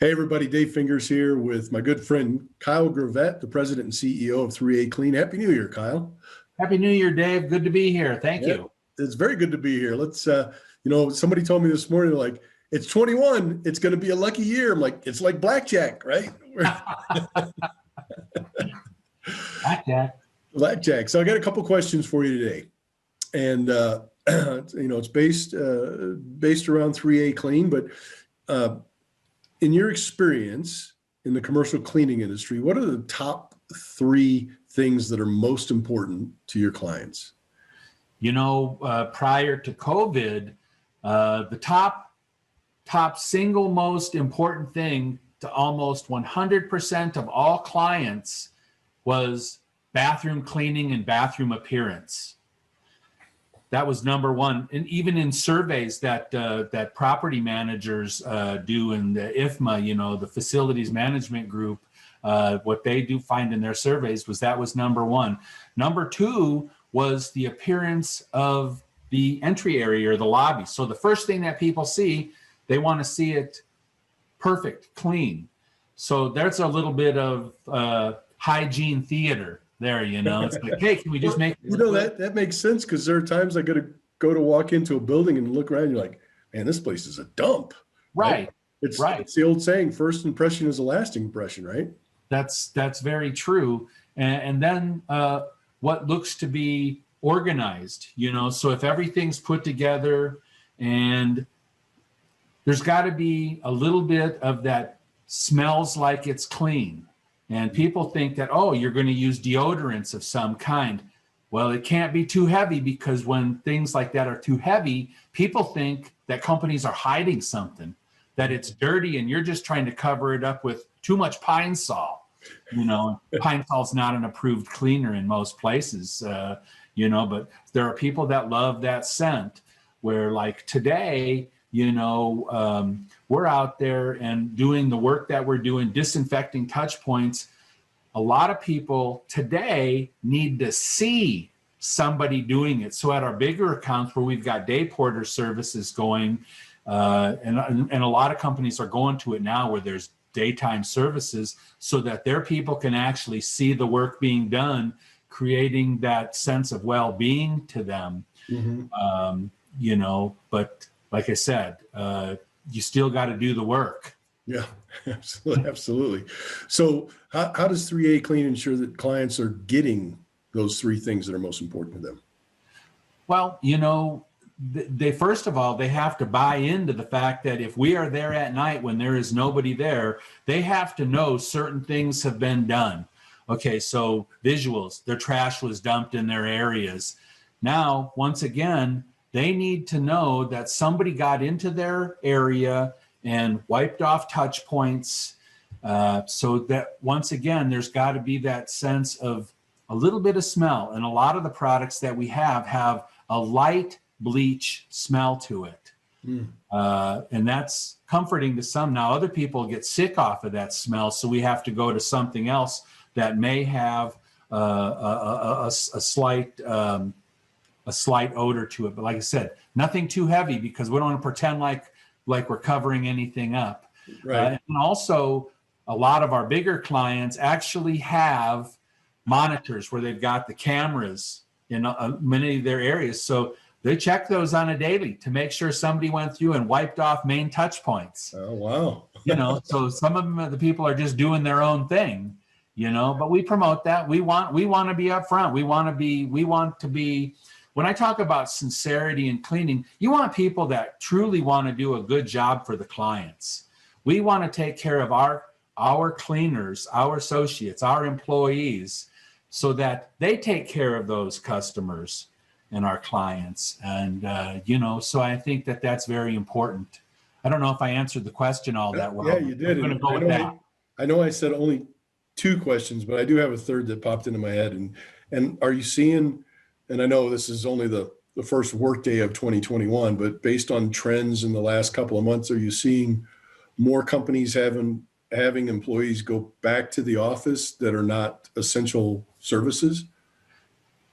Hey everybody, Dave Fingers here with my good friend Kyle Grivette, the president and CEO of 3ACLEAN. Happy New Year, Kyle. Happy New Year, Dave. Good to be here. Thank you. It's very good to be here. Let's, somebody told me this morning, like, it's 21, it's going to be a lucky year. I'm like, it's like blackjack, right? Blackjack. So I got a couple questions for you today. And, it's based around 3ACLEAN, but in your experience in the commercial cleaning industry, what are the top three things that are most important to your clients? Prior to COVID, the top single most important thing to almost 100% of all clients was bathroom cleaning and bathroom appearance. That was number one. And even in surveys that property managers do in the IFMA, the facilities management group, what they do find in their surveys was number one. Number two was the appearance of the entry area or the lobby. So the first thing that people see, they want to see it perfect, clean. So there's a little bit of hygiene theater there, it's like, hey, can we just make it that makes sense, because there are times I go to walk into a building and look around and you're like, man, this place is a dump. Right. It's the old saying, first impression is a lasting impression, right? That's very true. And then what looks to be organized, so if everything's put together, and there's got to be a little bit of that smells like it's clean. And people think that, you're going to use deodorants of some kind. Well, it can't be too heavy, because when things like that are too heavy, people think that companies are hiding something, that it's dirty, and you're just trying to cover it up with too much Pine Sol. Pine Sol's not an approved cleaner in most places, but there are people that love that scent, where like today, we're out there and doing the work that we're doing, disinfecting touch points. A lot of people today need to see somebody doing it. So at our bigger accounts where we've got day porter services going, and a lot of companies are going to it now where there's daytime services, so that their people can actually see the work being done, creating that sense of well-being to them. Mm-hmm. But like I said, you still got to do the work. Yeah, absolutely. So how does 3ACLEAN ensure that clients are getting those three things that are most important to them? Well, they first of all, they have to buy into the fact that if we are there at night when there is nobody there, they have to know certain things have been done. Okay, so visuals, their trash was dumped in their areas. Now, once again, they need to know that somebody got into their area and wiped off touch points, so that once again, there's got to be that sense of a little bit of smell. And a lot of the products that we have a light bleach smell to it. And that's comforting to some. Now, other people get sick off of that smell, so we have to go to something else that may have a slight odor to it. But like I said, nothing too heavy, because we don't want to pretend like we're covering anything up. Right. And also, a lot of our bigger clients actually have monitors where they've got the cameras in many of their areas. So they check those on a daily to make sure somebody went through and wiped off main touch points. Oh, wow. So some of them, the people are just doing their own thing, but we promote that. We want to be upfront. We want to be, when I talk about sincerity in cleaning, you want people that truly want to do a good job for the clients. We want to take care of our cleaners, our associates, our employees, so that they take care of those customers and our clients. And, so I think that that's very important. I don't know if I answered the question all that well. Yeah, you did. I'm going to go with that. I know I said only two questions, but I do have a third that popped into my head. And are you seeing, and I know this is only the first workday of 2021, but based on trends in the last couple of months, are you seeing more companies having employees go back to the office that are not essential services?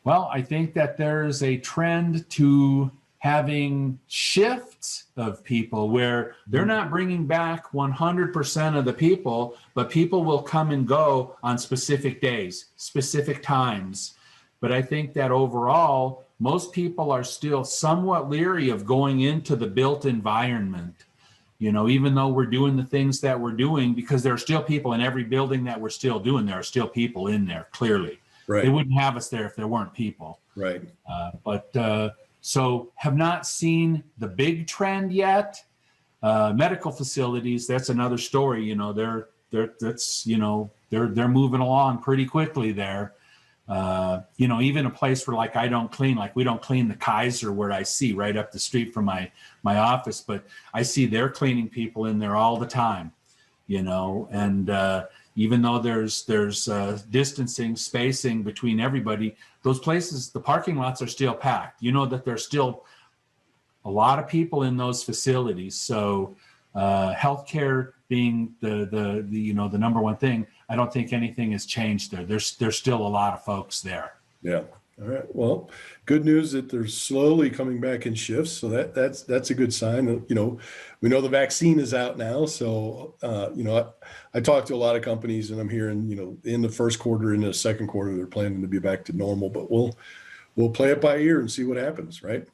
Well, I think that there's a trend to having shifts of people where they're not bringing back 100% of the people, but people will come and go on specific days, specific times. But I think that overall, most people are still somewhat leery of going into the built environment. You know, even though we're doing the things that we're doing, because there are still people in every building that we're still doing, there are still people in there, clearly. Right. They wouldn't have us there if there weren't people. Right. So have not seen the big trend yet. Medical facilities, that's another story. You know, they're moving along pretty quickly there. You know, even a place where like we don't clean the Kaiser where I see right up the street from my office, but I see they're cleaning people in there all the time, you know, and even though there's distancing, spacing between everybody, those places, the parking lots are still packed. You know that there's still a lot of people in those facilities. So healthcare being the number one thing, I don't think anything has changed there. There's still a lot of folks there. Yeah. All right. Well, good news that they're slowly coming back in shifts. So that's a good sign. You know, we know the vaccine is out now. So, you know, I talked to a lot of companies and I'm hearing, you know, in the first quarter, in the second quarter, they're planning to be back to normal, but we'll play it by ear and see what happens. Right.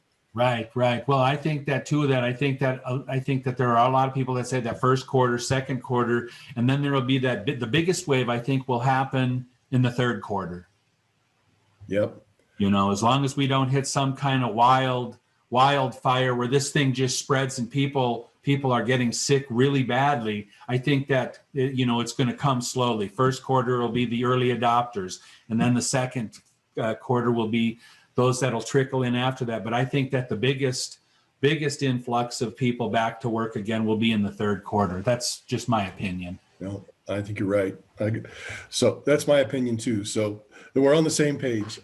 Right. Well, I think that too, I think that there are a lot of people that say that first quarter, second quarter, and then there will be the biggest wave I think will happen in the third quarter. Yep. You know, as long as we don't hit some kind of wildfire where this thing just spreads and people are getting sick really badly, I think that, you know, it's going to come slowly. First quarter will be the early adopters, and then the second quarter will be those that'll trickle in after that. But I think that the biggest influx of people back to work again will be in the third quarter. That's just my opinion. No, I think you're right. So that's my opinion too. So we're on the same page.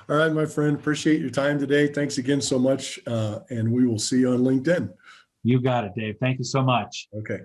All right, my friend, appreciate your time today. Thanks again so much. And we will see you on LinkedIn. You got it, Dave. Thank you so much. Okay.